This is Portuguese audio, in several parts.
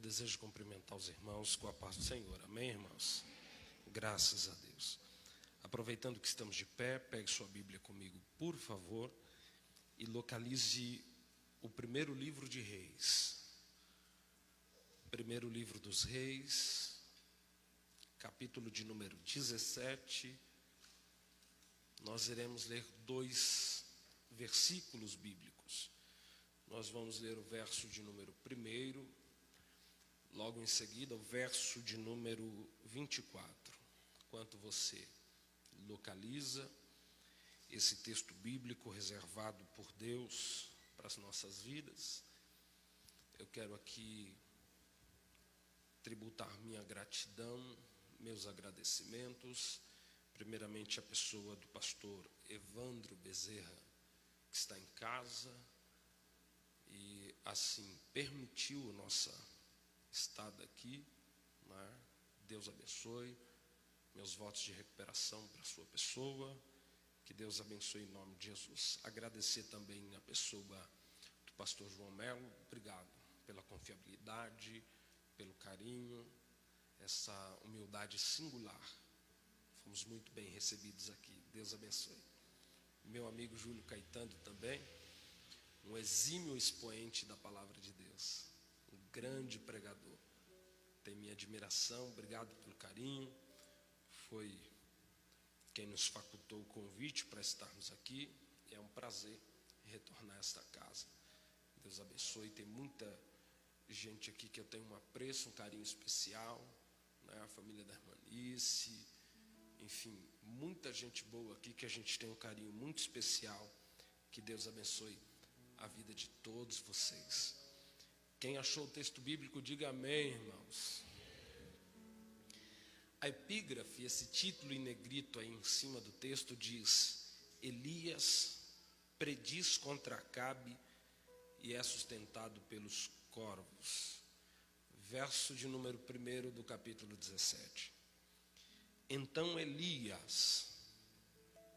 desejo cumprimentar os irmãos com a paz do Senhor. Amém, irmãos? Graças a Deus. Aproveitando que estamos de pé, pegue sua Bíblia comigo, por favor, e localize o primeiro livro de Reis. Primeiro livro dos Reis, capítulo de número 17. Nós iremos ler 2 versículos bíblicos. Nós vamos ler o verso de número 1, logo em seguida o verso de número 24. Enquanto você localiza esse texto bíblico reservado por Deus para as nossas vidas, eu quero aqui tributar minha gratidão, meus agradecimentos, primeiramente a pessoa do pastor Evandro Bezerra, que está em casa e assim permitiu nossa estada aqui, né? Deus abençoe, meus votos de recuperação para a sua pessoa, que Deus abençoe em nome de Jesus. Agradecer também a pessoa do pastor João Melo, obrigado pela confiabilidade, pelo carinho, essa humildade singular. Fomos muito bem recebidos aqui, Deus abençoe. Meu amigo Júlio Caetano também, um exímio expoente da palavra de Deus, um grande pregador. Tem minha admiração, obrigado pelo carinho. Foi quem nos facultou o convite para estarmos aqui. É um prazer retornar a esta casa. Deus abençoe. Tem muita gente aqui que eu tenho um apreço, um carinho especial, né? A família da irmã Nice, enfim, muita gente boa aqui que a gente tem um carinho muito especial. Que Deus abençoe a vida de todos vocês. Quem achou o texto bíblico, diga amém, irmãos. A epígrafe, esse título em negrito aí em cima do texto diz: Elias prediz contra Acabe e é sustentado pelos corvos. Verso de número 1 do capítulo 17. Então Elias,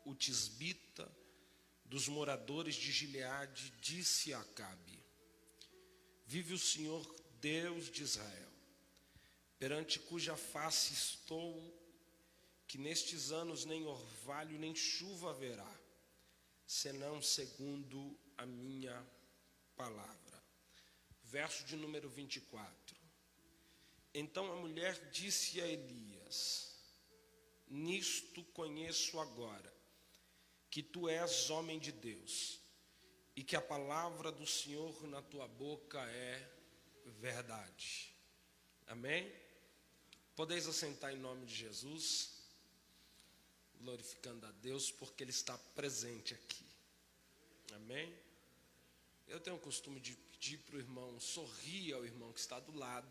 o tisbita dos moradores de Gileade, disse a Acabe: Vive o Senhor Deus de Israel, perante cuja face estou, que nestes anos nem orvalho nem chuva haverá, senão segundo a minha palavra. Verso de número 24. Então a mulher disse a Elias: Nisto conheço agora que tu és homem de Deus, e que a palavra do Senhor na tua boca é verdade. Amém? Podeis assentar em nome de Jesus, glorificando a Deus, porque Ele está presente aqui. Amém? Eu tenho o costume de pedir para o irmão, sorrir ao irmão que está do lado,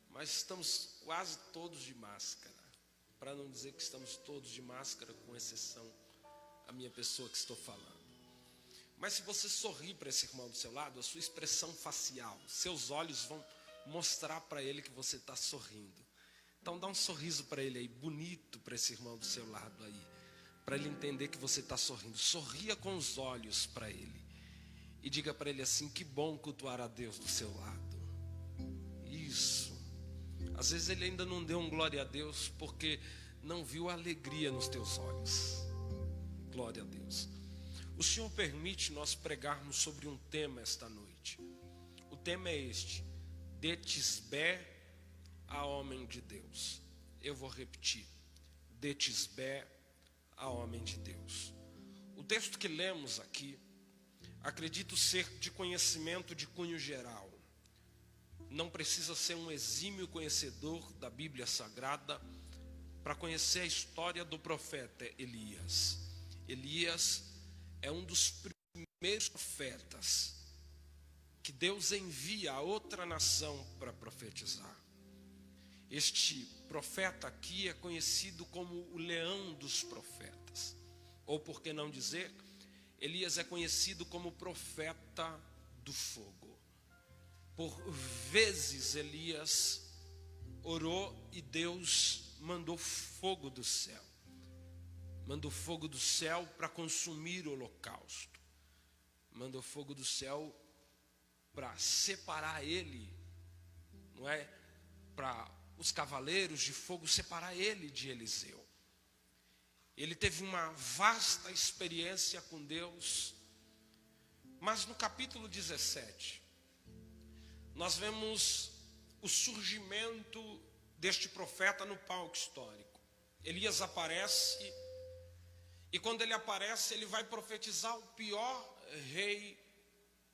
mas estamos quase todos de máscara, para não dizer que estamos todos de máscara, com exceção a minha pessoa que estou falando. Mas se você sorrir para esse irmão do seu lado, a sua expressão facial, seus olhos vão mostrar para ele que você está sorrindo. Então dá um sorriso para ele aí, bonito, para esse irmão do seu lado aí, para ele entender que você está sorrindo. Sorria com os olhos para ele e diga para ele assim: que bom cultuar a Deus do seu lado. Isso. Às vezes ele ainda não deu um glória a Deus porque não viu a alegria nos teus olhos. Glória a Deus. O Senhor permite nós pregarmos sobre um tema esta noite. O tema é este: de Tisbé a homem de Deus. Eu vou repetir: de Tisbé a homem de Deus. O texto que lemos aqui, acredito ser de conhecimento de cunho geral. Não precisa ser um exímio conhecedor da Bíblia Sagrada para conhecer a história do profeta Elias. Elias é um dos primeiros profetas que Deus envia a outra nação para profetizar. Este profeta aqui é conhecido como o leão dos profetas. Ou por que não dizer, Elias é conhecido como profeta do fogo. Por vezes Elias orou e Deus mandou fogo do céu. Mandou fogo do céu para consumir o holocausto. Mandou fogo do céu para separar ele não é, para os cavaleiros de fogo separar ele de Eliseu. Ele teve uma vasta experiência com Deus, mas no capítulo 17, nós vemos o surgimento deste profeta no palco histórico. Elias aparece, e quando ele aparece, ele vai profetizar o pior rei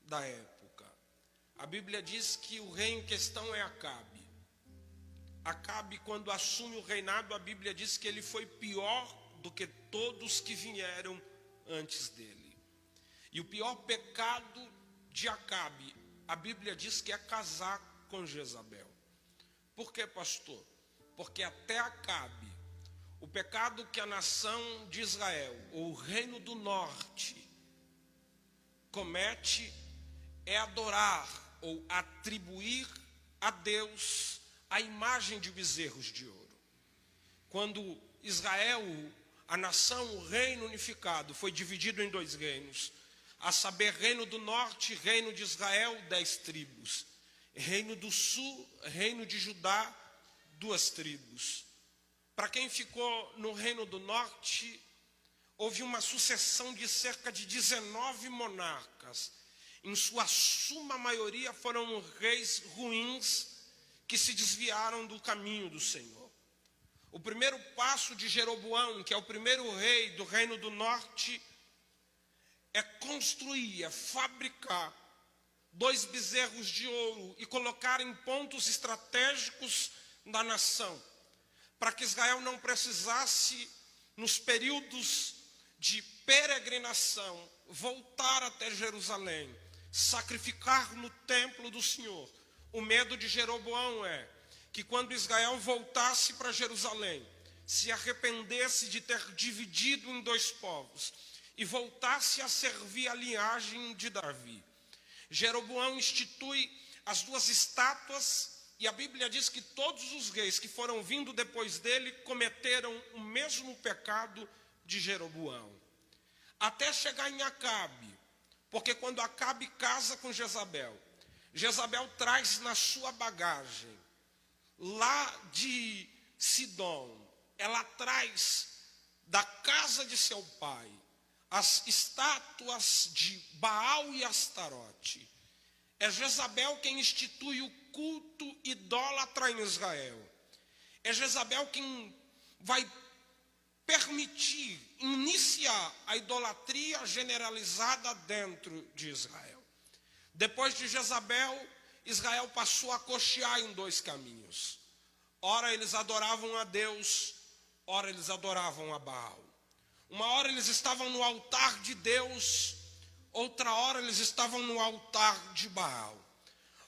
da época. A Bíblia diz que o rei em questão é Acabe. Acabe, quando assume o reinado, a Bíblia diz que ele foi pior do que todos que vieram antes dele. E o pior pecado de Acabe, a Bíblia diz que é casar com Jezabel. Por quê, pastor? Porque até Acabe, o pecado que a nação de Israel, ou o reino do norte, comete é adorar ou atribuir a Deus a imagem de bezerros de ouro. Quando Israel, a nação, o reino unificado, foi dividido em 2 reinos, a saber, reino do norte, reino de Israel, 10 tribos. Reino do sul, reino de Judá, 2 tribos. Para quem ficou no reino do norte, houve uma sucessão de cerca de 19 monarcas. Em sua suma maioria foram reis ruins que se desviaram do caminho do Senhor. O primeiro passo de Jeroboão, que é o primeiro rei do reino do norte, é construir, é fabricar 2 bezerros de ouro e colocar em pontos estratégicos da nação, para que Israel não precisasse, nos períodos de peregrinação, voltar até Jerusalém, sacrificar no templo do Senhor. O medo de Jeroboão é que quando Israel voltasse para Jerusalém, se arrependesse de ter dividido em 2 povos e voltasse a servir a linhagem de Davi. Jeroboão institui as 2 estátuas, e a Bíblia diz que todos os reis que foram vindo depois dele cometeram o mesmo pecado de Jeroboão, até chegar em Acabe, porque quando Acabe casa com Jezabel, Jezabel traz na sua bagagem, lá de Sidom, ela traz da casa de seu pai as estátuas de Baal e Astarote. É Jezabel quem institui o culto idólatra em Israel. É Jezabel quem vai permitir iniciar a idolatria generalizada dentro de Israel. Depois de Jezabel, Israel passou a cochear em 2 caminhos. Ora eles adoravam a Deus, ora eles adoravam a Baal. Uma hora eles estavam no altar de Deus, outra hora eles estavam no altar de Baal.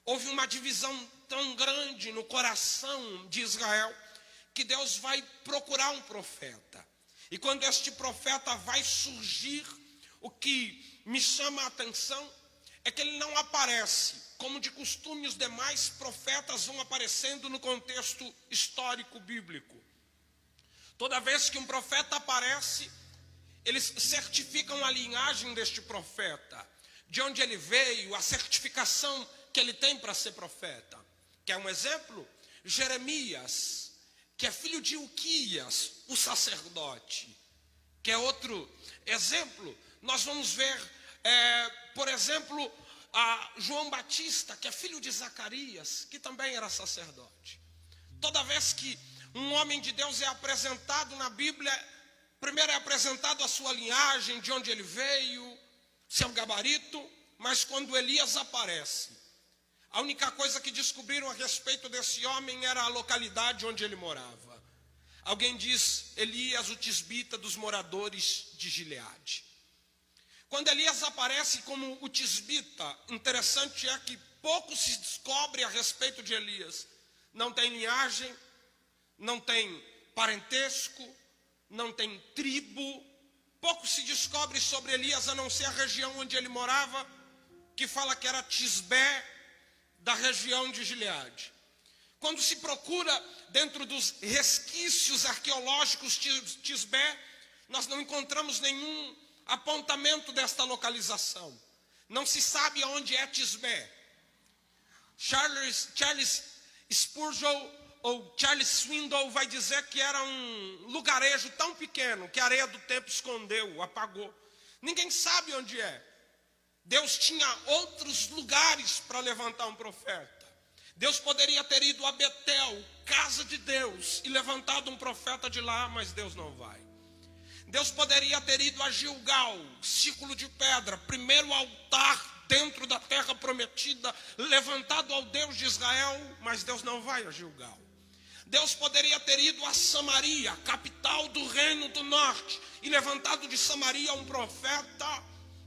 Houve uma divisão tão grande no coração de Israel, que Deus vai procurar um profeta. E quando este profeta vai surgir, o que me chama a atenção é que ele não aparece, como de costume os demais profetas vão aparecendo no contexto histórico bíblico. Toda vez que um profeta aparece, eles certificam a linhagem deste profeta, de onde ele veio, a certificação que ele tem para ser profeta. Quer um exemplo? Jeremias, que é filho de Uquias, o sacerdote. Quer outro exemplo? Nós vamos ver, por exemplo, a João Batista, que é filho de Zacarias, que também era sacerdote. Toda vez que um homem de Deus é apresentado na Bíblia, primeiro é apresentado a sua linhagem, de onde ele veio, seu gabarito, mas quando Elias aparece, a única coisa que descobriram a respeito desse homem era a localidade onde ele morava. Alguém diz Elias, o tisbita dos moradores de Gileade. Quando Elias aparece como o tisbita, interessante é que pouco se descobre a respeito de Elias. Não tem linhagem, não tem parentesco, não tem tribo. Pouco se descobre sobre Elias, a não ser a região onde ele morava, que fala que era Tisbé, da região de Gileade. Quando se procura dentro dos resquícios arqueológicos de Tisbé, nós não encontramos nenhum apontamento desta localização. Não se sabe onde é Tisbé. Charles Spurgeon ou Charles Swindoll vai dizer que era um lugarejo tão pequeno que a areia do tempo escondeu, apagou. Ninguém sabe onde é. Deus tinha outros lugares para levantar um profeta. Deus poderia ter ido a Betel, casa de Deus, e levantado um profeta de lá, mas Deus não vai. Deus poderia ter ido a Gilgal, círculo de pedra, primeiro altar dentro da terra prometida, levantado ao Deus de Israel, mas Deus não vai a Gilgal. Deus poderia ter ido a Samaria, capital do reino do norte, e levantado de Samaria um profeta,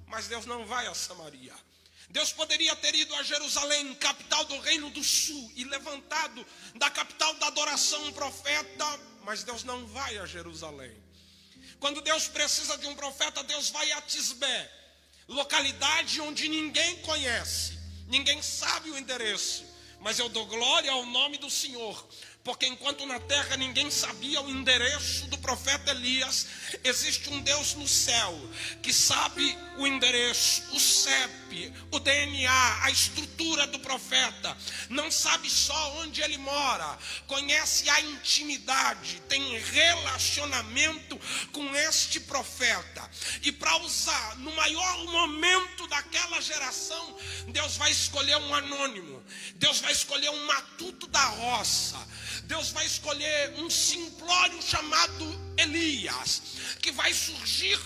mas Deus não vai a Samaria. Deus poderia ter ido a Jerusalém, capital do reino do sul, e levantado da capital da adoração um profeta, mas Deus não vai a Jerusalém. Quando Deus precisa de um profeta, Deus vai a Tisbé, localidade onde ninguém conhece, ninguém sabe o endereço, mas eu dou glória ao nome do Senhor, porque enquanto na terra ninguém sabia o endereço do profeta Elias, existe um Deus no céu que sabe o endereço, o CEP, o DNA, a estrutura do profeta. Não sabe só onde ele mora, conhece a intimidade, tem relacionamento com este profeta. E para usar no maior momento daquela geração, Deus vai escolher um anônimo, Deus vai escolher um matuto da roça, Deus vai escolher um simplório chamado Elias, que vai surgir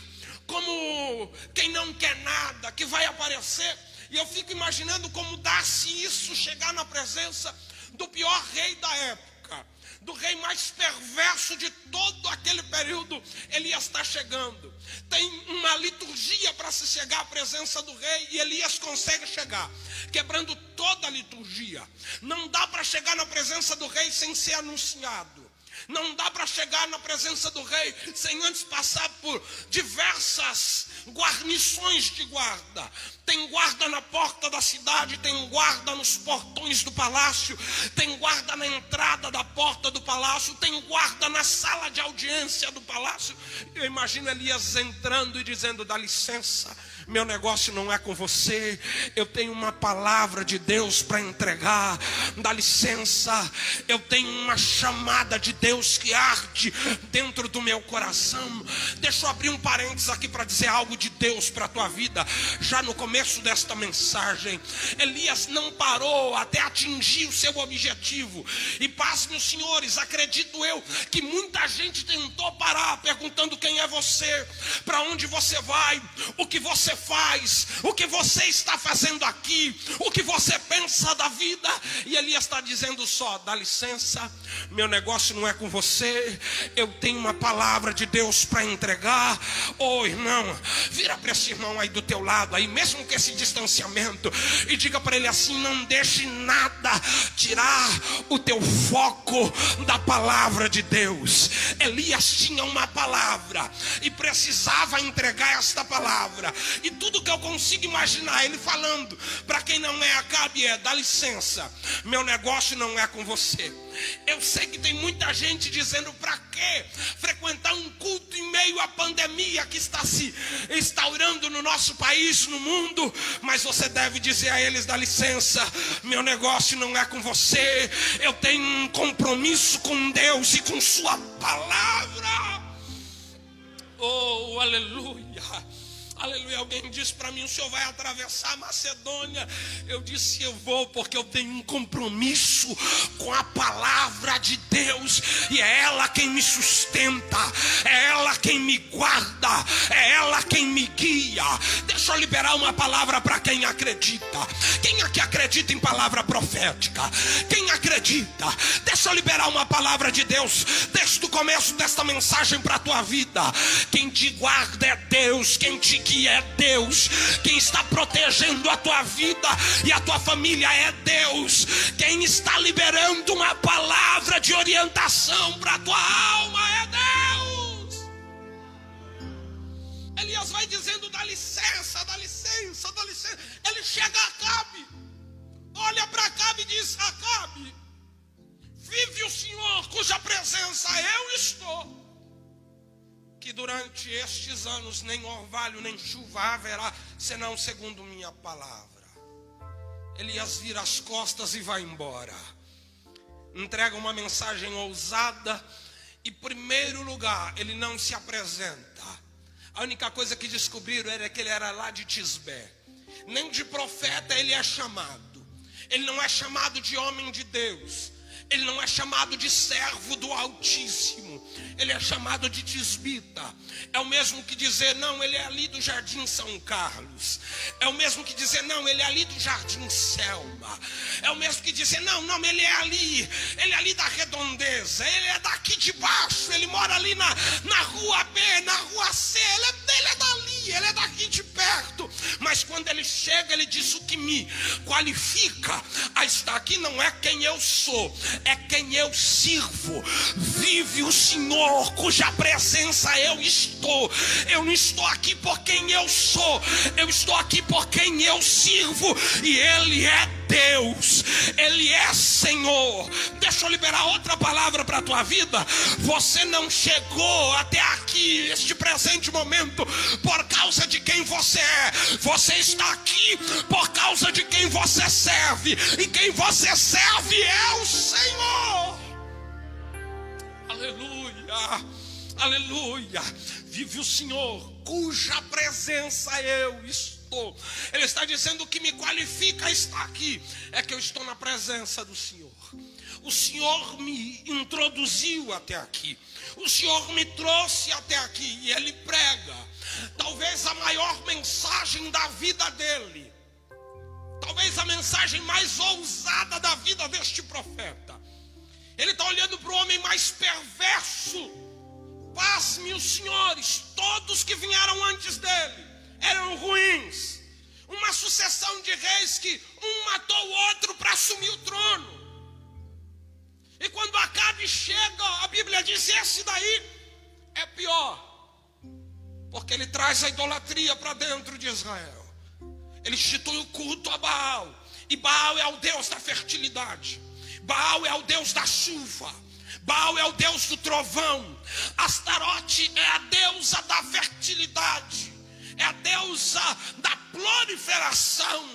como quem não quer nada, que vai aparecer. E eu fico imaginando como dá-se isso chegar na presença do pior rei da época, do rei mais perverso de todo aquele período. Elias está chegando. Tem uma liturgia para se chegar à presença do rei, e Elias consegue chegar, quebrando toda a liturgia. Não dá para chegar na presença do rei sem ser anunciado. Não dá para chegar na presença do rei sem antes passar por diversas guarnições de guarda. Tem guarda na porta da cidade, tem guarda nos portões do palácio, tem guarda na entrada da porta do palácio, tem guarda na sala de audiência do palácio. Eu imagino Elias entrando e dizendo: dá licença, meu negócio não é com você, eu tenho uma palavra de Deus para entregar. Dá licença, eu tenho uma chamada de Deus que arde dentro do meu coração. Deixa eu abrir um parênteses aqui para dizer algo de Deus para a tua vida. Já no começo desta mensagem, Elias não parou até atingir o seu objetivo. E pasmem os senhores, acredito eu que muita gente tentou parar perguntando: quem é você? Para onde você vai? O que você faz? O que você está fazendo aqui? O que você pensa da vida? E Elias está dizendo só: dá licença, meu negócio não é com você, eu tenho uma palavra de Deus para entregar. Ô irmão, vira para esse irmão aí do teu lado, aí mesmo com esse distanciamento, e diga para ele assim: não deixe nada tirar o teu foco da palavra de Deus. Elias tinha uma palavra e precisava entregar esta palavra. E tudo que eu consigo imaginar ele falando para quem não é Acabe é: dá licença, meu negócio não é com você. Eu sei que tem muita gente dizendo: para que frequentar um culto em meio à pandemia que está se instaurando no nosso país, no mundo? Mas você deve dizer a eles: dá licença, meu negócio não é com você, eu tenho um compromisso com Deus e com sua palavra. Oh, aleluia. Aleluia. Alguém disse para mim: o senhor vai atravessar a Macedônia? Eu disse: eu vou, porque eu tenho um compromisso com a palavra de Deus, e é ela quem me sustenta, é ela quem me guarda, é ela quem me guia. Deixa eu liberar uma palavra para quem acredita. Quem aqui acredita em palavra profética? Quem acredita? Deixa eu liberar uma palavra de Deus desde o começo desta mensagem para a tua vida. Quem te guarda é Deus, quem te guia é Deus, quem está protegendo a tua vida e a tua família é Deus, quem está liberando uma palavra de orientação para a tua alma é Deus. Elias vai dizendo: dá licença, dá licença, dá licença. Ele chega a Acabe, olha para Acabe e diz: Acabe, vive o Senhor cuja presença eu estou, que durante estes anos nem orvalho nem chuva haverá, senão segundo minha palavra. Elias vira as costas e vai embora. entrega uma mensagem ousada. Em primeiro lugar, ele não se apresenta. A única coisa que descobriram era que ele era lá de Tisbé. Nem de profeta ele é chamado. Ele não é chamado de homem de Deus. Ele não é chamado de servo do Altíssimo. Ele é chamado de tisbita. É o mesmo que dizer, não, ele é ali do Jardim São Carlos. É o mesmo que dizer, não, ele é ali do Jardim Selma. É o mesmo que dizer, não, ele é ali da Redondeza. Ele é daqui de baixo. Ele mora ali na rua B, na rua C. Ele é dali, ele é daqui de perto. Mas quando ele chega, ele diz, o que me qualifica a estar aqui não é quem eu sou, é quem eu sirvo. Vive o Senhor, cuja presença eu estou. Eu não estou aqui por quem eu sou, eu estou aqui por quem eu sirvo. E Ele é Deus, Ele é Senhor. Deixa eu liberar outra palavra para a tua vida. Você não chegou até aqui, este presente momento, por causa de quem você é. Você está aqui por causa de quem você serve. E quem você serve é o Senhor. Aleluia, aleluia. Vive o Senhor, cuja presença eu estou. Ele está dizendo, o que me qualifica a estar aqui é que eu estou na presença do Senhor. O Senhor me introduziu até aqui. O Senhor me trouxe até aqui. E Ele prega talvez a maior mensagem da vida dele. Talvez a mensagem mais ousada da vida deste profeta. Ele está olhando para o homem mais perverso. Pasme os senhores, todos que vieram antes dele eram ruins. Uma sucessão de reis que um matou o outro para assumir o trono. E quando Acabe chega, a Bíblia diz, esse daí é pior. Porque ele traz a idolatria para dentro de Israel. Ele institui o culto a Baal. E Baal é o Deus da fertilidade. Baal é o Deus da chuva. Baal é o Deus do trovão. Astarote é a deusa da fertilidade. É a deusa da proliferação.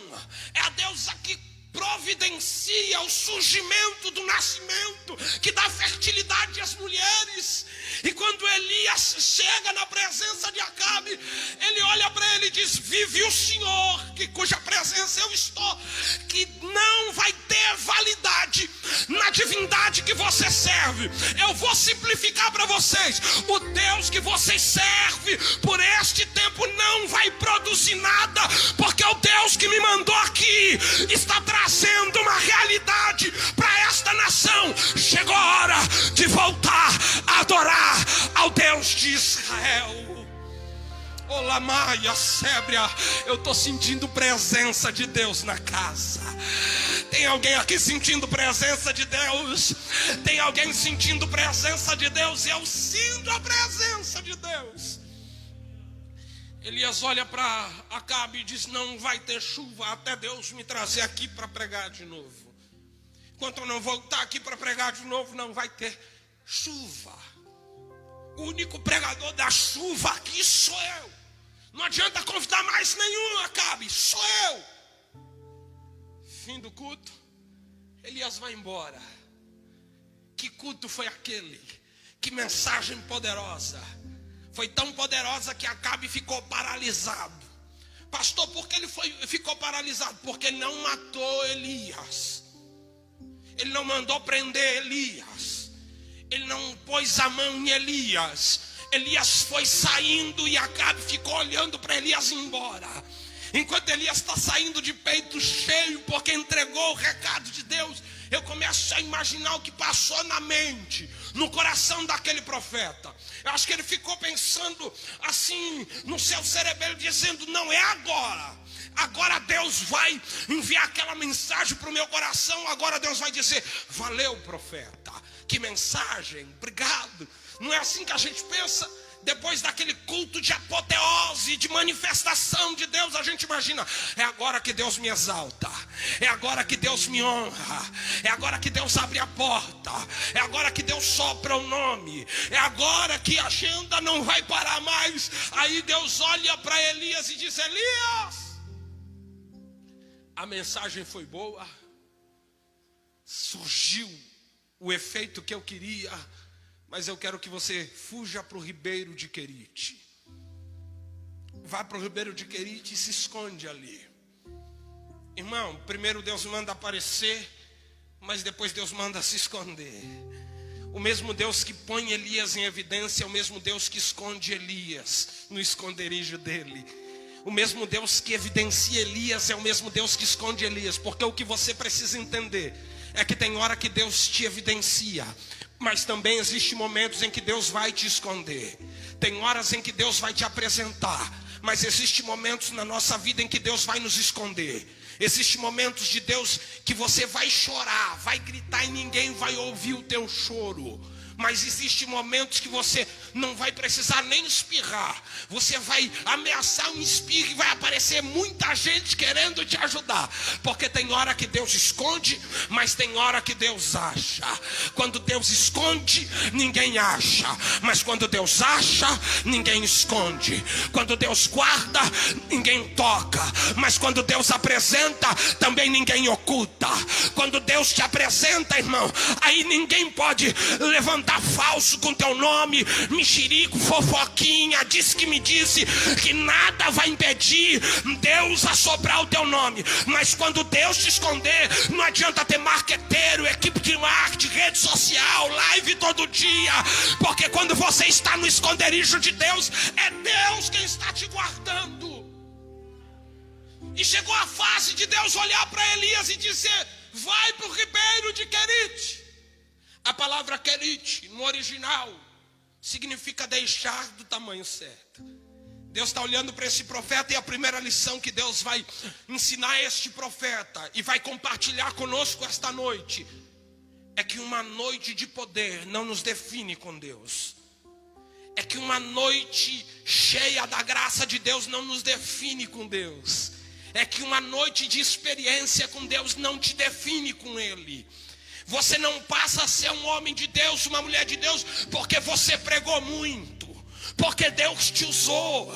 É a deusa que providencia o surgimento do nascimento, que dá fertilidade às mulheres. E quando Elias chega na presença de Acabe, ele olha para ele e diz, vive o Senhor, cuja presença eu estou, que não vai ter validade na divindade que você serve. Eu vou simplificar para vocês, o Deus que vocês servem por este tempo não vai produzir nada, porque o Deus que me mandou aqui está trazendo uma realidade para esta nação. Chegou a hora de voltar a adorar ao Deus de Israel. Olá, Maia, Sébria, eu estou sentindo presença de Deus na casa. Tem alguém aqui sentindo presença de Deus? Tem alguém sentindo presença de Deus? Eu sinto a presença de Deus. Elias olha para Acabe e diz, não vai ter chuva até Deus me trazer aqui para pregar de novo. Enquanto eu não voltar aqui para pregar de novo, não vai ter chuva. O único pregador da chuva aqui sou eu. Não adianta convidar mais nenhum, Acabe, sou eu. Fim do culto, Elias vai embora. Que culto foi aquele? Que mensagem poderosa. Foi tão poderosa que Acabe ficou paralisado. Pastor, por que ele ficou paralisado? Porque ele não matou Elias. Ele não mandou prender Elias. Ele não pôs a mão em Elias. Elias foi saindo e Acabe ficou olhando para Elias ir embora. Enquanto Elias está saindo de peito cheio porque entregou o recado de Deus, eu começo a imaginar o que passou na mente, no coração daquele profeta. Eu acho que ele ficou pensando assim no seu cerebelo, dizendo, não é agora. Agora Deus vai enviar aquela mensagem para o meu coração. Agora Deus vai dizer, valeu, profeta. Que mensagem, obrigado. Não é assim que a gente pensa? Depois daquele culto de apoteose, de manifestação de Deus, a gente imagina, é agora que Deus me exalta, é agora que Deus me honra, é agora que Deus abre a porta, é agora que Deus sopra o nome, é agora que a agenda não vai parar mais. Aí Deus olha para Elias e diz, Elias, a mensagem foi boa, surgiu o efeito que eu queria, mas eu quero que você fuja para o ribeiro de Querite. Vá para o ribeiro de Querite e se esconde ali. Irmão, primeiro Deus manda aparecer, mas depois Deus manda se esconder. O mesmo Deus que põe Elias em evidência é o mesmo Deus que esconde Elias no esconderijo dele. O mesmo Deus que evidencia Elias é o mesmo Deus que esconde Elias. Porque o que você precisa entender é que tem hora que Deus te evidencia, mas também existem momentos em que Deus vai te esconder. Tem horas em que Deus vai te apresentar, mas existem momentos na nossa vida em que Deus vai nos esconder. Existem momentos de Deus que você vai chorar, vai gritar e ninguém vai ouvir o teu choro. Mas existem momentos que você não vai precisar nem espirrar. Você vai ameaçar um espirro e vai aparecer muita gente querendo te ajudar. Porque tem hora que Deus esconde, mas tem hora que Deus acha. Quando Deus esconde, ninguém acha. Mas quando Deus acha, ninguém esconde. Quando Deus guarda, ninguém toca. Mas quando Deus apresenta, também ninguém oculta. Quando Deus te apresenta, irmão, aí ninguém pode levantar falso com teu nome, mexerico, fofoquinha, disse que me disse, que nada vai impedir Deus assoprar o teu nome. Mas quando Deus te esconder, não adianta ter marqueteiro, equipe de marketing, rede social, live todo dia, porque quando você está no esconderijo de Deus, é Deus quem está te guardando. E chegou a fase de Deus olhar para Elias e dizer: vai para o ribeiro de Querite. A palavra Querite, no original, significa deixar do tamanho certo. Deus está olhando para esse profeta, e a primeira lição que Deus vai ensinar a este profeta e vai compartilhar conosco esta noite é que uma noite de poder não nos define com Deus. É que uma noite cheia da graça de Deus não nos define com Deus. É que uma noite de experiência com Deus não te define com Ele. Você não passa a ser um homem de Deus, uma mulher de Deus, porque você pregou muito, porque Deus te usou,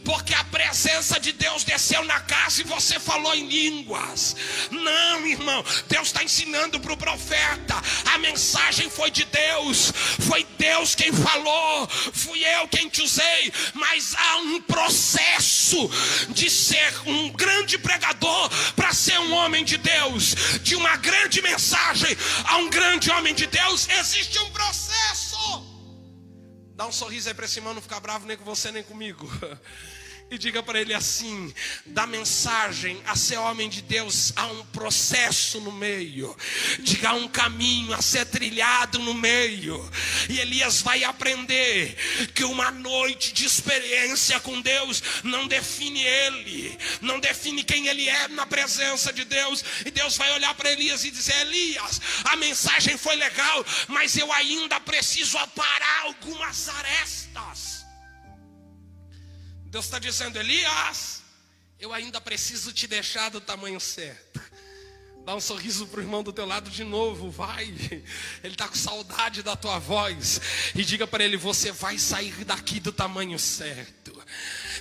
porque a presença de Deus desceu na casa e você falou em línguas. Não, irmão, Deus está ensinando para o profeta: a mensagem foi de Deus, foi Deus quem falou, fui eu quem te usei. Mas há um processo de ser um grande pregador para ser um homem de Deus. De uma grande mensagem a um grande homem de Deus, existe um processo. Dá um sorriso aí para esse irmão não ficar bravo nem com você nem comigo. E diga para ele assim: da mensagem a ser homem de Deus há um processo no meio. Diga: há um caminho a ser trilhado no meio. E Elias vai aprender que uma noite de experiência com Deus não define ele, não define quem ele é na presença de Deus. E Deus vai olhar para Elias e dizer: Elias, a mensagem foi legal, mas eu ainda preciso aparar algumas arestas. Deus está dizendo: Elias, eu ainda preciso te deixar do tamanho certo. Dá um sorriso para o irmão do teu lado de novo, vai. Ele está com saudade da tua voz. E diga para ele: você vai sair daqui do tamanho certo.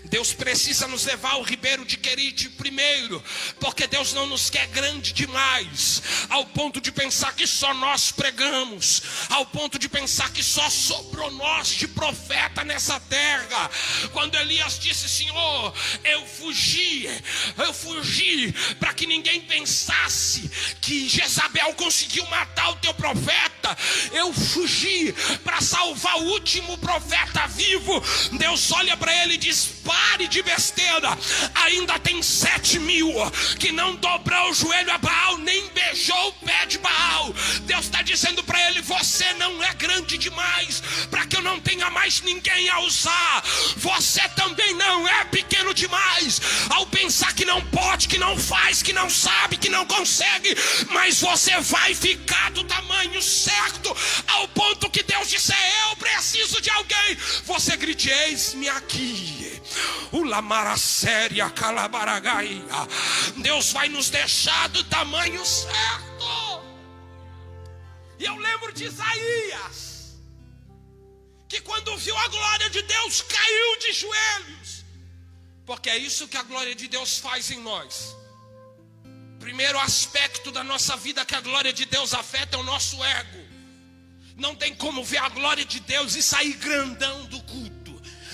Deus precisa nos levar ao ribeiro de Querite primeiro, porque Deus não nos quer grande demais, ao ponto de pensar que só nós pregamos, ao ponto de pensar que só sobrou nós de profeta nessa terra. Quando Elias disse: Senhor, eu fugi para que ninguém pensasse que Jezabel conseguiu matar o teu profeta, eu fugi para salvar o último profeta vivo. Deus olha para ele e diz: pare de besteira, ainda tem 7.000 que não dobrou o joelho a Baal, nem beijou o pé de Baal. Deus está dizendo para ele: você não é grande demais para que eu não tenha mais ninguém a usar. Você também não é pequeno demais ao pensar que não pode, que não faz, que não sabe, que não consegue. Mas você vai ficar do tamanho certo, ao ponto que Deus disser: eu preciso de alguém. Você grite: eis-me aqui. Deus vai nos deixar do tamanho certo. E eu lembro de Isaías, que quando viu a glória de Deus caiu de joelhos, porque é isso que a glória de Deus faz em nós. Primeiro aspecto da nossa vida que a glória de Deus afeta é o nosso ego. Não tem como ver a glória de Deus e sair grandão do culto.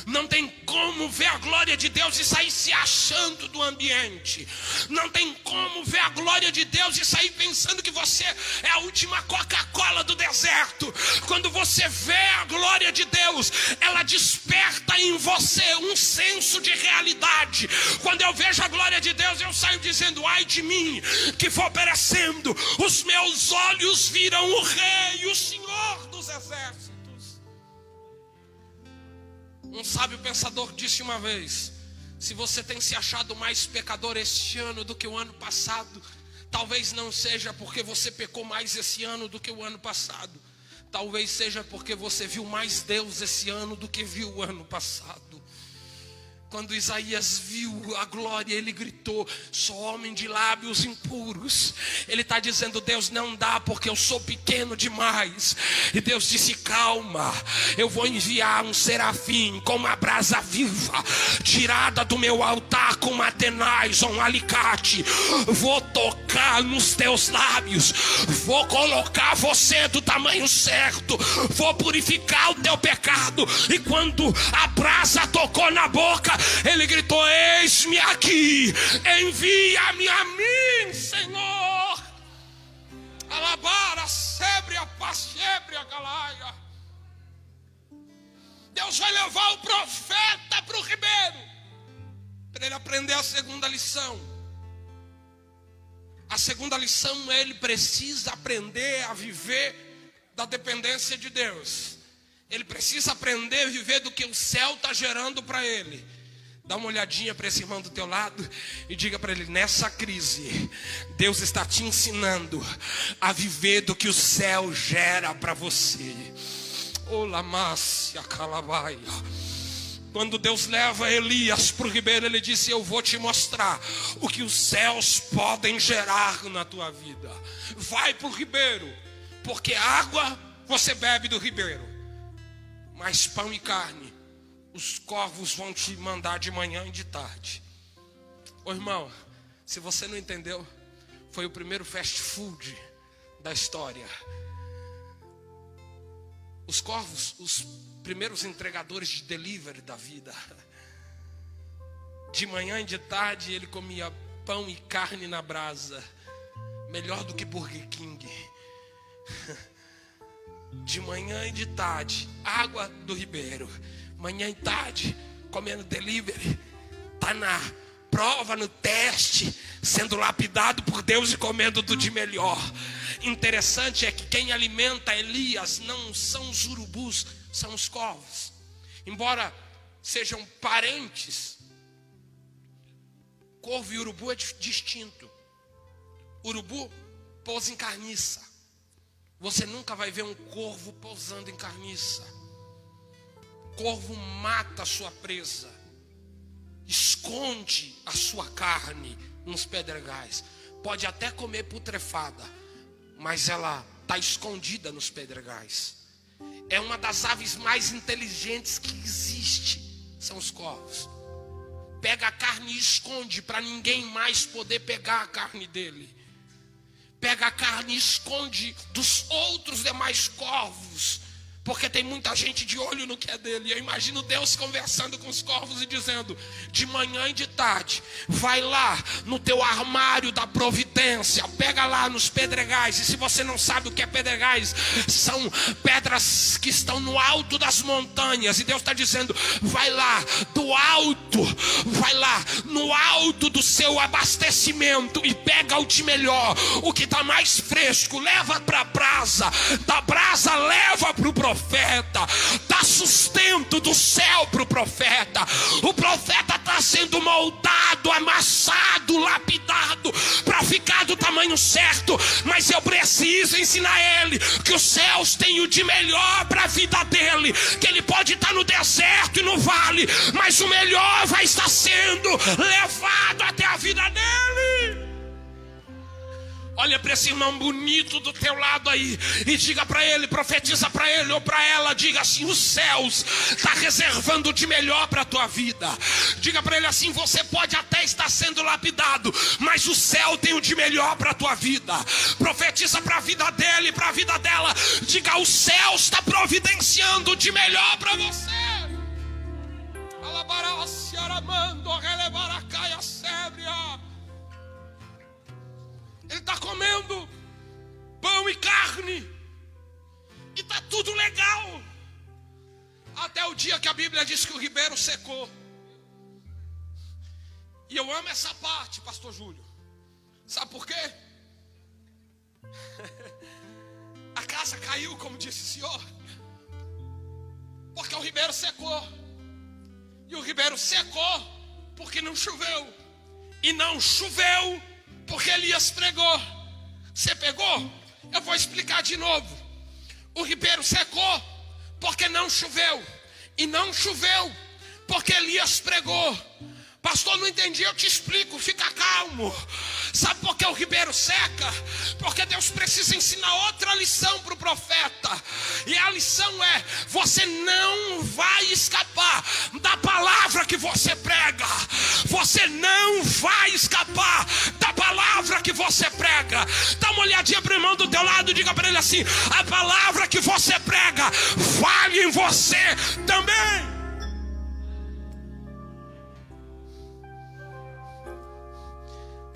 Não tem como ver a glória de Deus e sair se achando do ambiente. Não tem como ver a glória de Deus e sair pensando que você é a última Coca-Cola do deserto. Quando você vê a glória de Deus, ela desperta em você um senso de realidade. Quando eu vejo a glória de Deus, eu saio dizendo: ai de mim, que vou perecendo. Os meus olhos viram o Rei, o Senhor dos exércitos. Um sábio pensador disse uma vez: se você tem se achado mais pecador este ano do que o ano passado, talvez não seja porque você pecou mais esse ano do que o ano passado. Talvez seja porque você viu mais Deus esse ano do que viu o ano passado. Quando Isaías viu a glória, ele gritou: sou homem de lábios impuros. Ele está dizendo: Deus, não dá porque eu sou pequeno demais. E Deus disse: calma, eu vou enviar um serafim com uma brasa viva, tirada do meu altar com uma tenaz ou um alicate. Vou tocar nos teus lábios, vou colocar você do tamanho certo, vou purificar o teu pecado. E quando a brasa tocou na boca, ele gritou: eis-me aqui, envia-me a mim, Senhor. Alabara, sebre a pachebre a galaia. Deus vai levar o profeta para o ribeiro, para ele aprender a segunda lição. A segunda lição é: ele precisa aprender a viver da dependência de Deus. Ele precisa aprender a viver do que o céu está gerando para ele. Dá uma olhadinha para esse irmão do teu lado e diga para ele: nessa crise, Deus está te ensinando a viver do que o céu gera para você. Olamácia calabaia. Quando Deus leva Elias para o ribeiro, ele disse: eu vou te mostrar o que os céus podem gerar na tua vida. Vai para o ribeiro, porque água você bebe do ribeiro, mas pão e carne os corvos vão te mandar de manhã e de tarde. Ô irmão, se você não entendeu, foi o primeiro fast food da história. Os corvos, os primeiros entregadores de delivery da vida. De manhã e de tarde ele comia pão e carne na brasa, melhor do que Burger King. De manhã e de tarde, água do ribeiro. Manhã e tarde, comendo delivery. Está na prova, no teste, sendo lapidado por Deus e comendo do de melhor. Interessante é que quem alimenta Elias não são os urubus, são os corvos. Embora sejam parentes, corvo e urubu é distinto. Urubu pousa em carniça. Você nunca vai ver um corvo pousando em carniça. Corvo mata a sua presa, esconde a sua carne nos pedregais. Pode até comer putrefada, mas ela está escondida nos pedregais. É uma das aves mais inteligentes que existe, são os corvos. Pega a carne e esconde para ninguém mais poder pegar a carne dele. Pega a carne e esconde dos outros demais corvos, porque tem muita gente de olho no que é dele. Eu imagino Deus conversando com os corvos e dizendo: de manhã e de tarde, vai lá no teu armário da providência, pega lá nos pedregais. E se você não sabe o que é pedregais, são pedras que estão no alto das montanhas. E Deus está dizendo: vai lá do alto, vai lá no alto do seu abastecimento e pega o de melhor, o que está mais fresco, leva para a brasa, da brasa leva para o profeta, dá sustento do céu para o profeta. O profeta está sendo moldado, amassado, lapidado para ficar do tamanho certo, mas eu preciso ensinar ele que os céus têm o de melhor para a vida dele, que ele pode estar no deserto e no vale, mas o melhor vai estar sendo levado até a vida dele. Olha para esse irmão bonito do teu lado aí e diga para ele, profetiza para ele ou para ela, diga assim: os céus está reservando o de melhor para a tua vida. Diga para ele assim: você pode até estar sendo lapidado, mas o céu tem o de melhor para a tua vida. Profetiza para a vida dele, para a vida dela, diga: o céu está providenciando o de melhor para você. Alabará-se aramando, relevará-caia sébria. Ele está comendo pão e carne, e está tudo legal, até o dia que a Bíblia diz que o ribeiro secou. E eu amo essa parte, pastor Júlio. Sabe por quê? A casa caiu, como disse o senhor, porque o ribeiro secou. E o ribeiro secou porque não choveu. E não choveu porque Elias pregou. Você pegou? Eu vou explicar de novo. O ribeiro secou porque não choveu. E não choveu porque Elias pregou. Pastor, não entendi, eu te explico, fica calmo. Sabe por que o ribeiro seca? Porque Deus precisa ensinar outra lição para o profeta. E a lição é: você não vai escapar da palavra que você prega. Você não vai escapar da palavra que você prega. Dá uma olhadinha para o irmão do teu lado e diga para ele assim: a palavra que você prega vale em você também.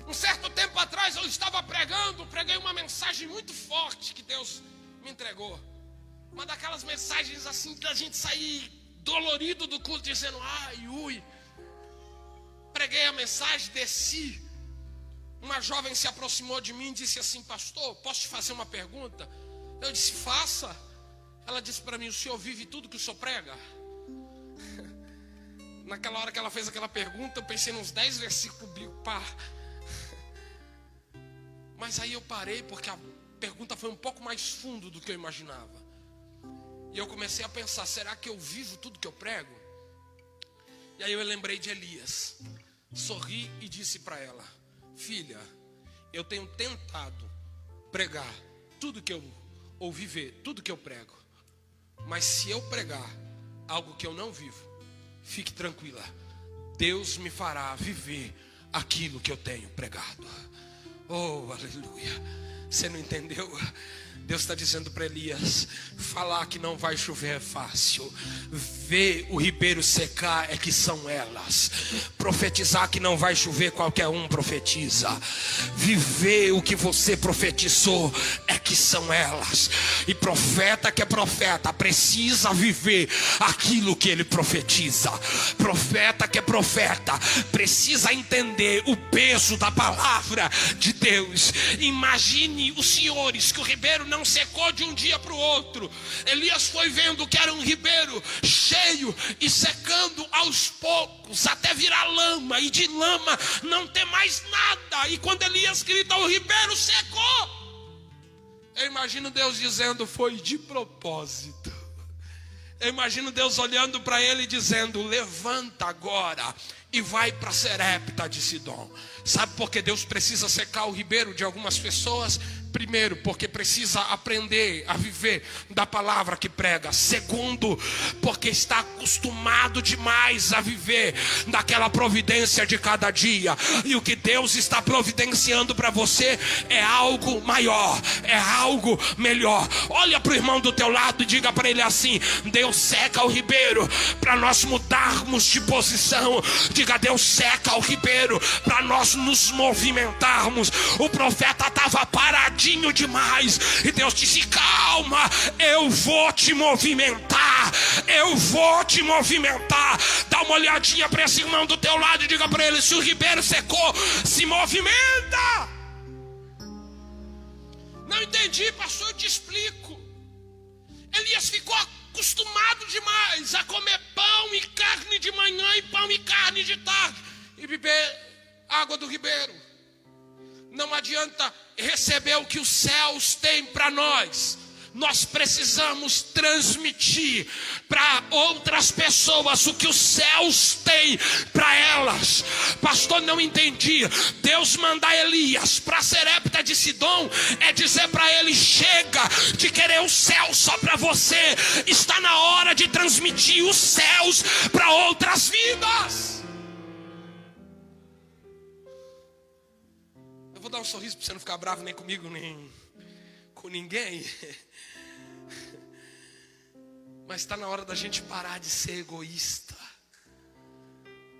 Um certo tempo atrás eu estava preguei uma mensagem muito forte que Deus me entregou. Uma daquelas mensagens assim da gente sair dolorido do culto dizendo: ai, ui. Preguei a mensagem, desci. Uma jovem se aproximou de mim e disse assim: pastor, posso te fazer uma pergunta? Eu disse: faça. Ela disse para mim: o senhor vive tudo que o senhor prega? Naquela hora que ela fez aquela pergunta, eu pensei nos 10 versículos bíblicos. Pá. Mas aí eu parei porque a pergunta foi um pouco mais fundo do que eu imaginava. E eu comecei a pensar: será que eu vivo tudo que eu prego? E aí eu lembrei de Elias. Sorri e disse para ela: filha, eu tenho tentado pregar tudo que eu ou viver tudo que eu prego. Mas se eu pregar algo que eu não vivo, fique tranquila, Deus me fará viver aquilo que eu tenho pregado. Oh, aleluia. Você não entendeu? Deus está dizendo para Elias: falar que não vai chover é fácil, ver o ribeiro secar é que são elas. Profetizar que não vai chover, qualquer um profetiza. Viver o que você profetizou é que são elas. E profeta que é profeta precisa viver aquilo que ele profetiza. Profeta que é profeta precisa entender o peso da palavra de Deus. Imagine os senhores que o ribeiro não secou de um dia para o outro. Elias foi vendo que era um ribeiro cheio e secando aos poucos até virar lama, e de lama não ter mais nada. E quando Elias grita: o ribeiro secou, eu imagino Deus dizendo: foi de propósito. Eu imagino Deus olhando para ele e dizendo: levanta agora e vai para Serepta de Sidom. Sabe por que Deus precisa secar o ribeiro de algumas pessoas? Primeiro, porque precisa aprender a viver da palavra que prega. Segundo, porque está acostumado demais a viver daquela providência de cada dia. E o que Deus está providenciando para você é algo maior, é algo melhor. Olha para o irmão do teu lado e diga para ele assim: Deus seca o ribeiro para nós mudarmos de posição. Diga: Deus seca o ribeiro para nós nos movimentarmos. O profeta estava paradinho demais e Deus disse: calma, eu vou te movimentar, eu vou te movimentar. Dá uma olhadinha para esse irmão do teu lado e diga para ele: se o ribeiro secou, se movimenta. Não entendi, pastor, eu te explico. Elias ficou acostumado demais a comer pão e carne de manhã e pão e carne de tarde e beber água do ribeiro. Não adianta receber o que os céus têm para nós Nós precisamos transmitir para outras pessoas o que os céus têm para elas. Pastor, não entendi. Deus mandar Elias para Sarepta de Sidom é dizer para ele: chega de querer o céu só para você. Está na hora de transmitir os céus para outras vidas. Eu vou dar um sorriso para você não ficar bravo nem comigo, nem com ninguém. Mas está na hora da gente parar de ser egoísta.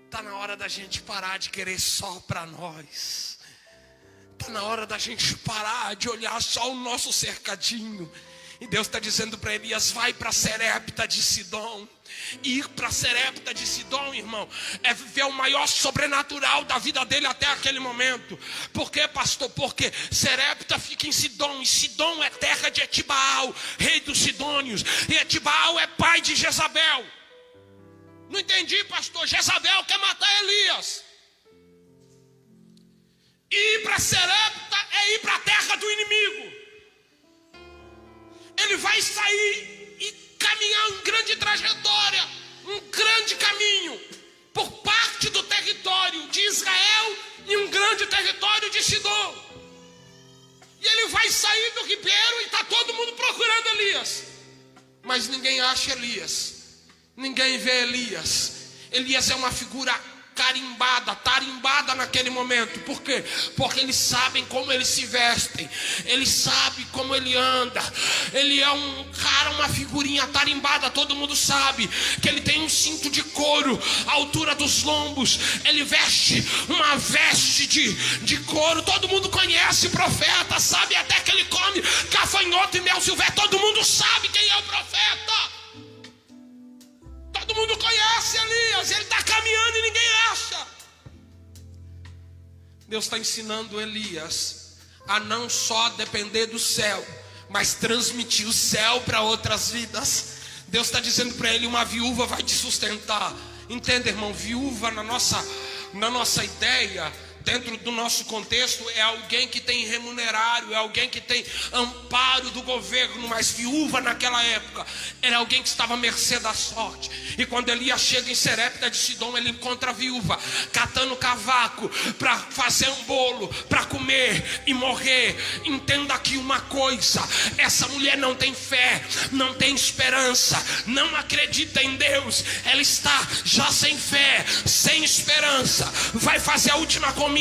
Está na hora da gente parar de querer só para nós. Está na hora da gente parar de olhar só o nosso cercadinho. E Deus está dizendo para Elias: vai para Sarepta de Sidom. Ir para Sarepta de Sidom, irmão, é viver o maior sobrenatural da vida dele até aquele momento. Por quê, pastor? Porque Sarepta fica em Sidom, e Sidom é terra de Etibaal, rei dos sidônios, e Etibaal é pai de Jezabel. Não entendi, pastor. Jezabel quer matar Elias. Ir para Sarepta é ir para a terra do inimigo. Ele vai sair e caminhar uma grande trajetória, um grande caminho, por parte do território de Israel e um grande território de Sidom. E ele vai sair do ribeiro e está todo mundo procurando Elias. Mas ninguém acha Elias, ninguém vê Elias. Elias é uma figura tarimbada naquele momento. Por quê? Porque eles sabem como eles se vestem, eles sabem como ele anda. Ele é um cara, uma figurinha tarimbada. Todo mundo sabe que ele tem um cinto de couro à altura dos lombos. Ele veste uma veste de couro. Todo mundo conhece o profeta, sabe até que ele come gafanhoto e mel silvestre. Todo mundo sabe quem é o profeta. Todo mundo conhece Elias. Ele está caminhando e ninguém acha. Deus está ensinando Elias a não só depender do céu, mas transmitir o céu para outras vidas. Deus está dizendo para ele: uma viúva vai te sustentar. Entenda, irmão, viúva na nossa ideia, dentro do nosso contexto, é alguém que tem remunerário, é alguém que tem amparo do governo. Mas viúva naquela época era alguém que estava à mercê da sorte. E quando Elias chega em Sarepta de Sidom, ele encontra a viúva catando cavaco para fazer um bolo, para comer e morrer. Entenda aqui uma coisa: essa mulher não tem fé, não tem esperança, não acredita em Deus. Ela está já sem fé, sem esperança. Vai fazer a última comida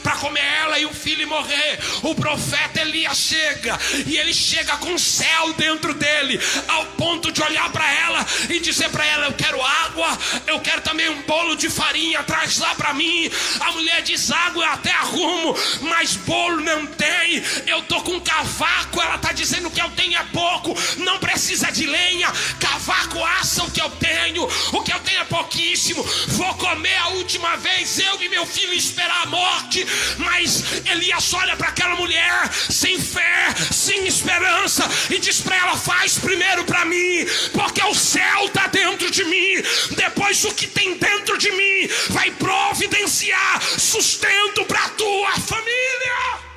para comer ela e o filho e morrer. O profeta Elias chega, e ele chega com o céu dentro dele, ao ponto de olhar para ela e dizer para ela: eu quero água, eu quero também um bolo de farinha, traz lá para mim. A mulher diz: água eu até arrumo, mas bolo não tem. Eu tô com cavaco. Ela está dizendo que eu tenho é pouco, não precisa de lenha. Cavaco assa o que eu tenho é pouquíssimo. Vou comer a última vez, eu e meu filho, esperar a morte. Mas Elias olha para aquela mulher sem fé, sem esperança, e diz para ela: faz primeiro para mim, porque o céu está dentro de mim. Depois o que tem dentro de mim vai providenciar sustento para a tua família.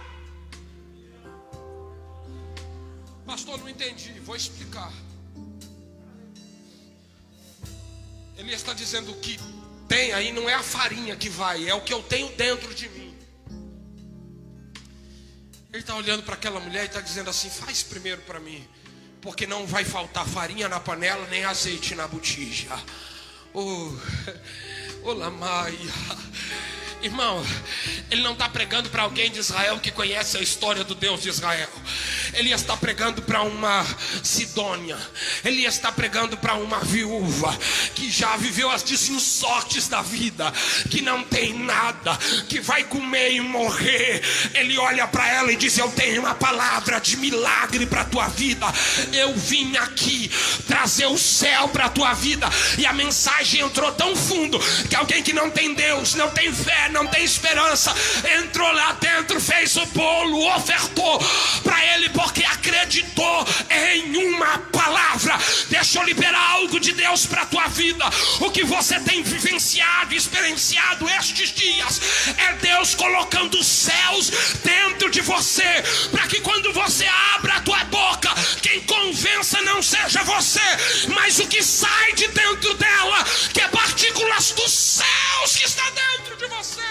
Pastor, não entendi, vou explicar. Elias está dizendo: o que tem aí não é a farinha que vai, é o que eu tenho dentro de mim. Ele está olhando para aquela mulher e está dizendo assim: faz primeiro para mim, porque não vai faltar farinha na panela, nem azeite na botija. Lamaia. Irmão, ele não está pregando para alguém de Israel que conhece a história do Deus de Israel. Elias está pregando para uma Sidônia. Elias está pregando para uma viúva que já viveu as desinsortes da vida, que não tem nada, que vai comer e morrer. Ele olha para ela e diz: eu tenho uma palavra de milagre para a tua vida. Eu vim aqui trazer o céu para a tua vida. E a mensagem entrou tão fundo que alguém que não tem Deus, não tem fé, não tem esperança, entrou lá dentro, fez o bolo, ofertou para ele, porque acreditou em uma palavra. Deixa eu liberar algo de Deus Deus para a tua vida, o que você tem vivenciado e experienciado estes dias, é Deus colocando os céus dentro de você, para que quando você abra a tua boca, quem convença não seja você, mas o que sai de dentro dela, que é partículas dos céus que está dentro de você.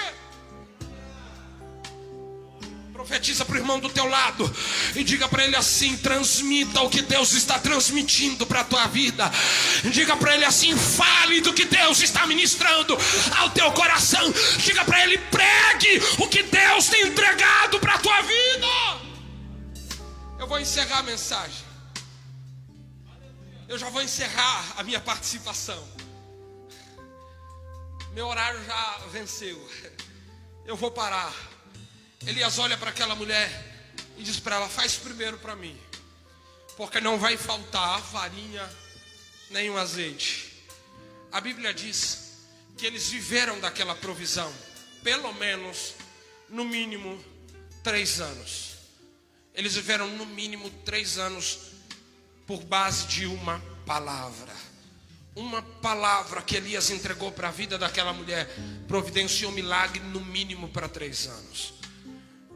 Profetiza para o irmão do teu lado e diga para ele assim: transmita o que Deus está transmitindo para a tua vida. Diga para ele assim: fale do que Deus está ministrando ao teu coração. Diga para ele: pregue o que Deus tem entregado para a tua vida. Eu vou encerrar a mensagem. Eu já vou encerrar a minha participação. Meu horário já venceu. Eu vou parar. Elias olha para aquela mulher e diz para ela: faz primeiro para mim, porque não vai faltar farinha nem o azeite. A Bíblia diz que eles viveram daquela provisão pelo menos, no mínimo, 3 anos. Eles viveram no mínimo 3 anos por base de uma palavra. Uma palavra que Elias entregou para a vida daquela mulher providenciou milagre no mínimo para 3 anos.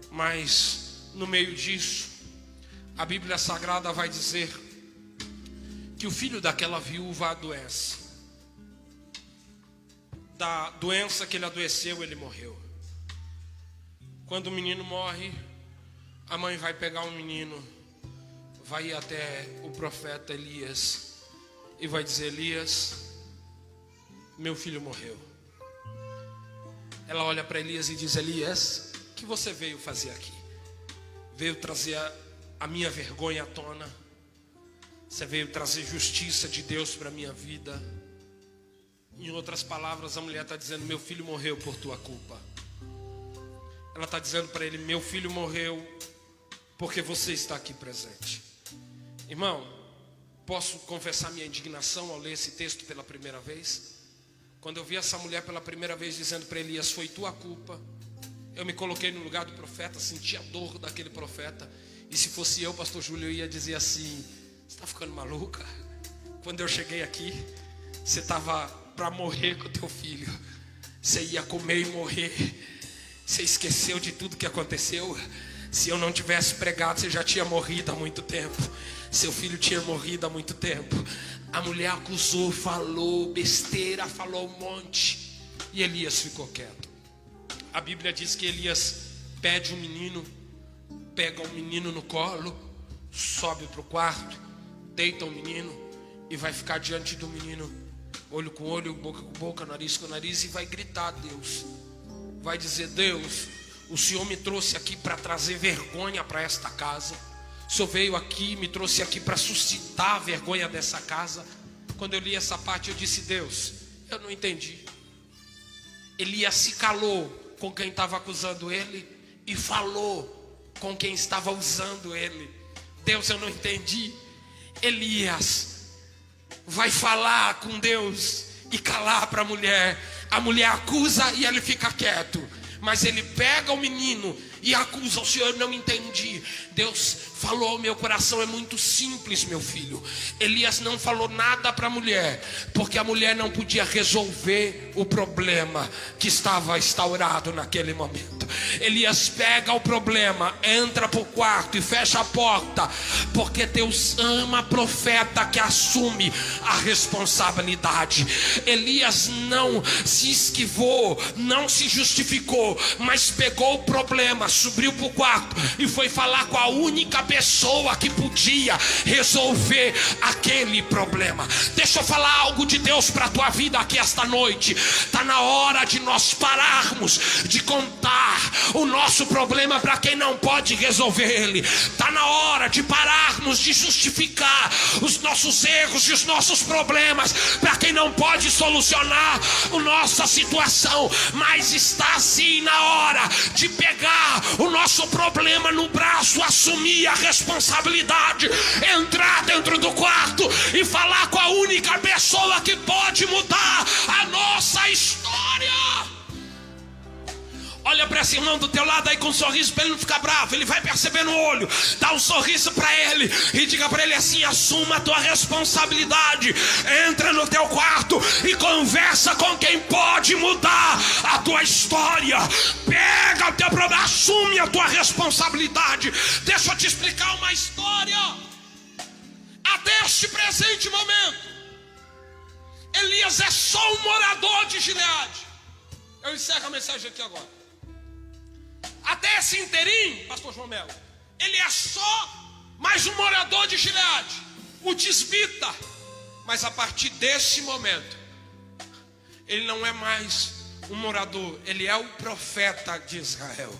Mas no meio disso, a Bíblia Sagrada vai dizer que o filho daquela viúva adoece. Da doença que ele adoeceu, ele morreu. Quando o menino morre, a mãe vai pegar o menino, vai ir até o profeta Elias e vai dizer: Elias, meu filho morreu. Ela olha para Elias e diz: Elias, o que você veio fazer aqui? Veio trazer a minha vergonha à tona? Você veio trazer justiça de Deus para a minha vida? Em outras palavras, a mulher está dizendo: meu filho morreu por tua culpa. Ela está dizendo para ele: meu filho morreu porque você está aqui presente. Irmão, posso confessar minha indignação ao ler esse texto pela primeira vez? Quando eu vi essa mulher pela primeira vez dizendo para Elias: foi tua culpa, eu me coloquei no lugar do profeta, senti a dor daquele profeta. E se fosse eu, pastor Júlio, eu ia dizer assim: você está ficando maluca? Quando eu cheguei aqui, você estava para morrer com o teu filho. Você ia comer e morrer. Você esqueceu de tudo que aconteceu. Se eu não tivesse pregado, você já tinha morrido há muito tempo. Seu filho tinha morrido há muito tempo. A mulher acusou, falou besteira, falou um monte. E Elias ficou quieto. A Bíblia diz que Elias pede um menino, pega o menino no colo, sobe para o quarto, deita o menino e vai ficar diante do menino, olho com olho, boca com boca, nariz com nariz, e vai gritar a Deus. Vai dizer: Deus, o Senhor me trouxe aqui para trazer vergonha para esta casa. O Senhor veio aqui, me trouxe aqui para suscitar a vergonha dessa casa. Quando eu li essa parte, eu disse: Deus, eu não entendi. Elias se calou com quem estava acusando ele e falou com quem estava usando ele. Deus, eu não entendi. Elias vai falar com Deus e calar para a mulher. A mulher acusa e ele fica quieto. Mas ele pega o menino e acusa: o Senhor, eu não entendi. Deus falou ao meu coração: é muito simples, meu filho. Elias não falou nada para a mulher, porque a mulher não podia resolver o problema que estava instaurado naquele momento. Elias pega o problema, entra para o quarto e fecha a porta, porque Deus ama profeta que assume a responsabilidade. Elias não se esquivou, não se justificou, mas pegou o problema, subiu para o quarto e foi falar com a única pessoa que podia resolver aquele problema. Deixa eu falar algo de Deus para a tua vida aqui esta noite. Está na hora de nós pararmos de contar o nosso problema para quem não pode resolver ele. Está na hora de pararmos de justificar os nossos erros e os nossos problemas para quem não pode solucionar a nossa situação. Mas está sim na hora de pegar o nosso problema no braço, assumir a responsabilidade, entrar dentro do quarto e falar com a única pessoa que pode mudar a nossa história. Olha para para esse irmão do teu lado aí com um sorriso, para ele não ficar bravo. Ele vai perceber no olho. Dá um sorriso para ele e diga para ele assim: assuma a tua responsabilidade. Entra no teu quarto e conversa com quem pode mudar a tua história. Pega o teu problema, assume a tua responsabilidade. Deixa eu te explicar uma história. Até este presente momento, Elias é só um morador de Gileade. Eu encerro a mensagem aqui agora. Até esse inteirinho, pastor João Melo, ele é só mais um morador de Gileade, o tisbita. Mas a partir desse momento, ele não é mais um morador, ele é o profeta de Israel.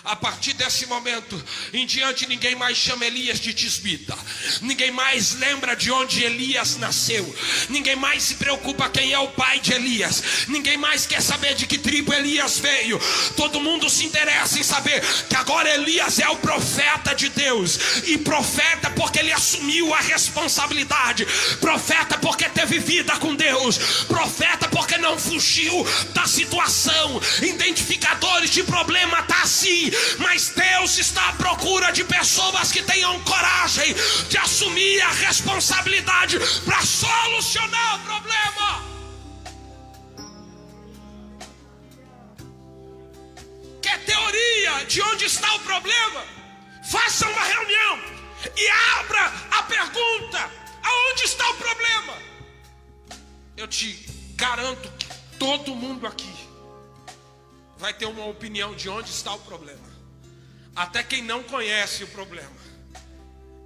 A partir desse momento em diante, ninguém mais chama Elias de tisbita. Ninguém mais lembra de onde Elias nasceu. Ninguém mais se preocupa quem é o pai de Elias. Ninguém mais quer saber de que tribo Elias veio. Todo mundo se interessa em saber que agora Elias é o profeta de Deus. E profeta porque ele assumiu a responsabilidade. Profeta porque teve vida com Deus. Profeta porque não fugiu da situação. Identificadores de problema está assim. Mas Deus está à procura de pessoas que tenham coragem de assumir a responsabilidade para solucionar o problema. Quer teoria de onde está o problema? Faça uma reunião e abra a pergunta: aonde está o problema? Eu te garanto que todo mundo aqui vai ter uma opinião de onde está o problema. Até quem não conhece o problema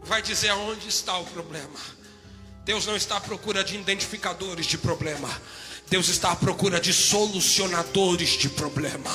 vai dizer aonde está o problema. Deus não está à procura de identificadores de problema. Deus está à procura de solucionadores de problema.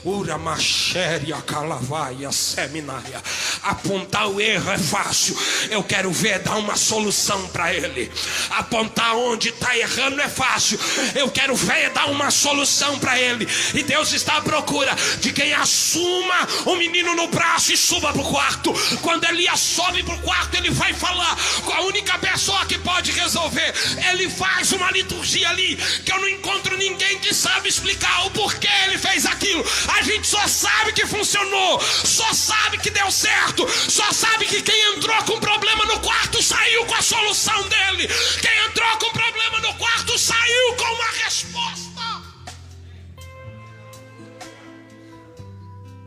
Ura machéria calavaia seminária. Apontar o erro é fácil. Eu quero ver dar uma solução para ele. Apontar onde está errando é fácil. Eu quero ver dar uma solução para ele. E Deus está à procura de quem assuma o menino no braço e suba para o quarto. Quando Elias sobe para o quarto, ele vai falar com a única pessoa que pode resolver. Ele faz uma liturgia ali que eu não encontro ninguém que sabe explicar o porquê ele fez aquilo. A gente só sabe que funcionou, só sabe que deu certo, só sabe que quem entrou com problema no quarto saiu com a solução dele. Quem entrou com problema no quarto saiu com uma resposta.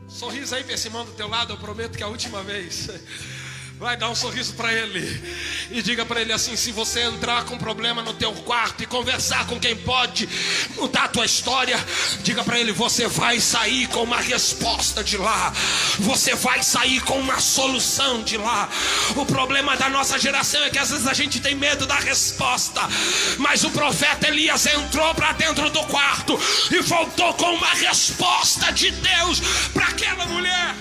Sorriso aí para esse irmão do teu lado, eu prometo que é a última vez. Vai dar um sorriso para ele e diga para ele assim: se você entrar com problema no teu quarto e conversar com quem pode mudar a tua história, diga para ele: você vai sair com uma resposta de lá. Você vai sair com uma solução de lá. O problema da nossa geração é que às vezes a gente tem medo da resposta. Mas o profeta Elias entrou para dentro do quarto e voltou com uma resposta de Deus para aquela mulher.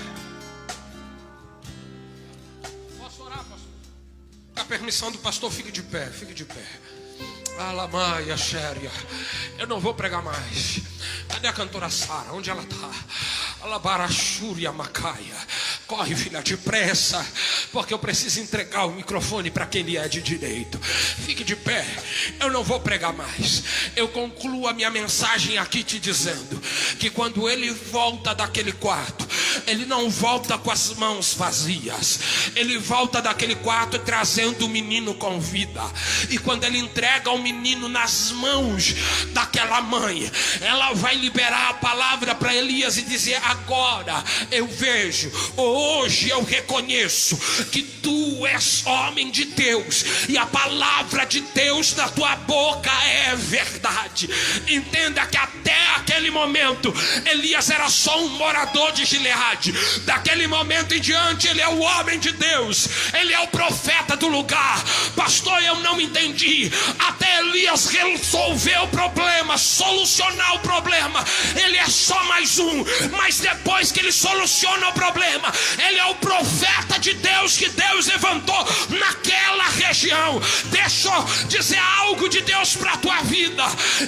Com a permissão do pastor, fique de pé, fique de pé. Alamaia xéria. Eu não vou pregar mais. Cadê a cantora Sara? Onde ela está? Alabarachúria macaia. Corre, filha, depressa, porque eu preciso entregar o microfone para quem lhe é de direito. Fique de pé. Eu não vou pregar mais. Eu concluo a minha mensagem aqui te dizendo que quando ele volta daquele quarto, ele não volta com as mãos vazias. Ele volta daquele quarto trazendo o menino com vida. E quando ele entrega o menino nas mãos daquela mãe, ela vai liberar a palavra para Elias e dizer: agora eu vejo, hoje eu reconheço que tu és homem de Deus e a palavra de Deus na tua boca é verdade. Entenda que até aquele momento Elias era só um morador de Gileade. Daquele momento em diante ele é o homem de Deus, ele é o profeta do lugar. Pastor, eu não entendi. Até Elias resolver o problema, solucionar o problema, ele é só mais um. Mas depois que ele soluciona o problema, ele é o profeta de Deus que Deus levantou naquela região. Deixa eu dizer algo de Deus para a tua vida: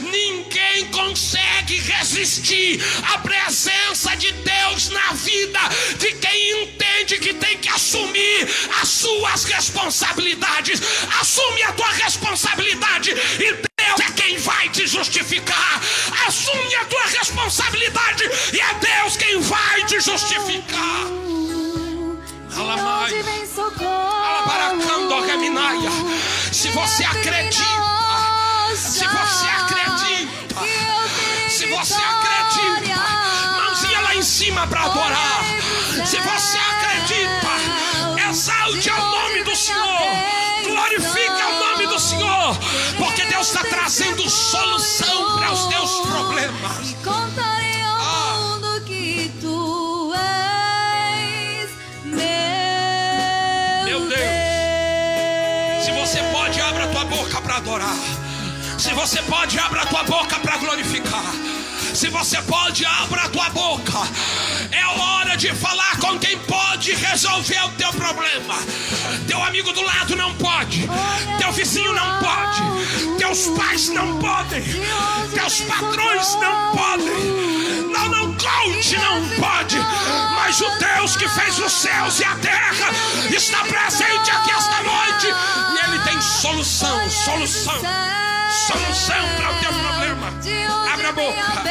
ninguém consegue resistir à presença de Deus na vida de quem entende que tem que assumir as suas responsabilidades. Assume a tua responsabilidade e Deus é quem vai te justificar. Assume a tua responsabilidade e é Deus quem justificar. Alamai, alabaracando reminaia. Se você acredita, se você acredita, se você acredita, mãozinha lá em cima para adorar. Se você acredita, exalte ao nome do Senhor, glorifique ao nome do Senhor, porque Deus está trazendo solução para os teus problemas. Contarei ao mundo que tu és meu Deus. Se você pode, abra a tua boca para adorar. Se você pode, abra a tua boca para glorificar. Se você pode, abra a tua boca. É hora de falar com quem pode resolver o teu problema. Teu amigo do lado não pode, teu vizinho não pode, teus pais não podem, teus patrões não podem. Não conte, não pode. Mas o Deus que fez os céus e a terra está presente aqui esta noite. E Ele tem solução para o teu problema. Abra a boca.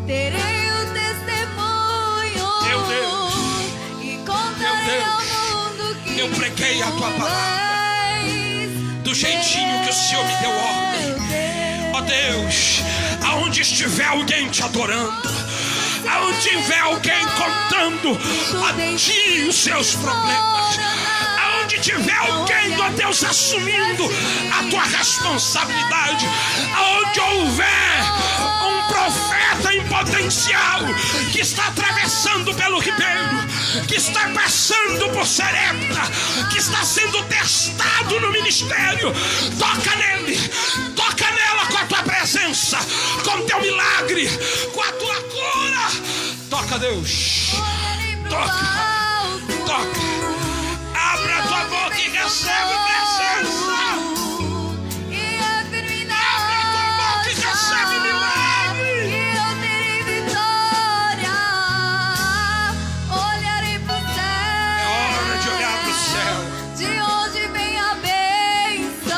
Terei o testemunho. Meu Deus. E contarei ao mundo que eu preguei a tua palavra do jeitinho que o Senhor me deu ordem. Ó Deus, aonde estiver alguém te adorando, aonde tiver alguém contando a ti os seus problemas, aonde tiver alguém, ó Deus, assumindo a tua responsabilidade, aonde houver um profeta em potencial que está atravessando pelo ribeiro, que está passando por Serepta, que está sendo testado no ministério, toca nele, toca nela com a tua presença, com o teu milagre, com a tua cura. Toca, Deus, toca. Abra a tua boca e recebe presença. Abre a tua boca e recebe milagre. E eu terei vitória. Olharei pro céu. É hora de olhar pro céu. De onde vem a bênção.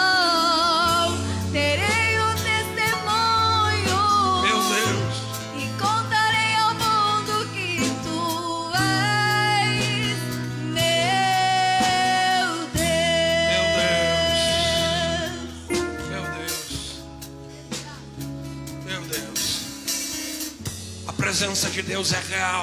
Terei um testemunho. Meu Deus. E contarei ao mundo que tu és meu Deus. Meu Deus. A presença de Deus é real.